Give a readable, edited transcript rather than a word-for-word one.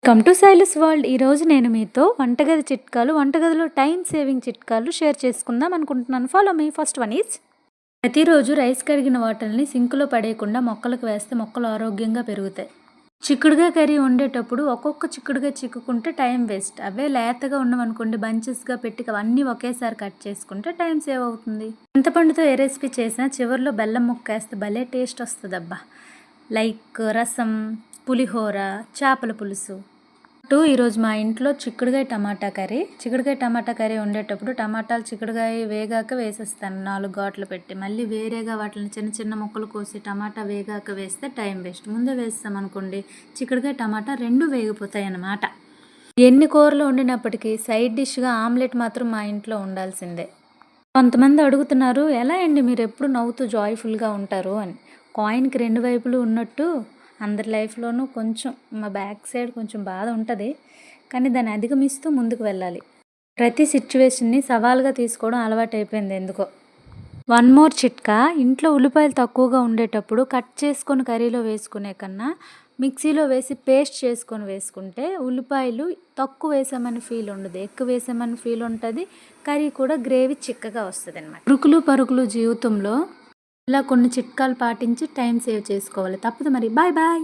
Come to Silas world. ఈరోజు నేను మీతో వంటగది చిట్కాలు, వంటగదిలో టైం సేవింగ్ చిట్కాలు షేర్ చేసుకుందాం అనుకుంటున్నాను. Follow me. First one is, ప్రతిరోజు రైస్ కడిగిన వాటర్ని సింకులో పడేయకుండా మొక్కలకు వేస్తే మొక్కలు ఆరోగ్యంగా పెరుగుతాయి. చిక్కుడుగా కర్రీ వండేటప్పుడు ఒక్కొక్క చిక్కుడుగా చిక్కుకుంటే టైం వేస్ట్. అవే లేతగా ఉండమనుకోండి, బంచెస్గా పెట్టి అవన్నీ ఒకేసారి కట్ చేసుకుంటే టైం సేవ్ అవుతుంది. చింతపండుతో ఏ రెసిపీ చేసినా చివరిలో బెల్లం ముక్క వేస్తే భలే టేస్ట్ వస్తుంది అబ్బా. లైక్ రసం, పులిహోర, చేపల పులుసు. ఈరోజు మా ఇంట్లో చిక్కుడుగాయ టమాటా కర్రీ వండేటప్పుడు టమాటాలు చిక్కుడుగాయ వేగాక వేసేస్తాను 4 ఘాట్లు పెట్టి. మళ్ళీ వేరేగా వాటిని చిన్న చిన్న ముక్కలు కోసి టమాటా వేగాక వేస్తే టైం వేస్ట్. ముందే వేస్తాం అనుకోండి, చిక్కుడుగాయ టమాటా 2 వేగిపోతాయి అన్నమాట. ఎన్ని కూరలు వండినప్పటికీ సైడ్ డిష్గా ఆమ్లెట్ మాత్రం మా ఇంట్లో ఉండాల్సిందే. కొంతమంది అడుగుతున్నారు, ఎలా అండి మీరు ఎప్పుడు నవ్వుతూ జాయ్ఫుల్గా ఉంటారు అని. కాయిన్కి 2 వైపులు ఉన్నట్టు అందరి లైఫ్లోనూ కొంచెం మా బ్యాక్ సైడ్ కొంచెం బాధ ఉంటుంది, కానీ దాన్ని అధిగమిస్తూ ముందుకు వెళ్ళాలి. ప్రతి సిచ్యువేషన్ని సవాల్గా తీసుకోవడం అలవాటు అయిపోయింది ఎందుకో. వన్ మోర్ చిట్కా, ఇంట్లో ఉల్లిపాయలు తక్కువగా ఉండేటప్పుడు కట్ చేసుకొని కర్రీలో వేసుకునే కన్నా మిక్సీలో వేసి పేస్ట్ చేసుకొని వేసుకుంటే ఉల్లిపాయలు తక్కువ వేసామని ఫీల్ ఉండదు, ఎక్కువ వేసామని ఫీల్ ఉంటుంది. కర్రీ కూడా గ్రేవీ చిక్కగా వస్తుంది అన్నమాట. ఉరుకులు పరుగులు జీవితంలో ఇలా కొన్ని చిట్కాలు పాటించి టైం సేవ్ చేసుకోవాలి. తప్పదు మరి. Bye bye.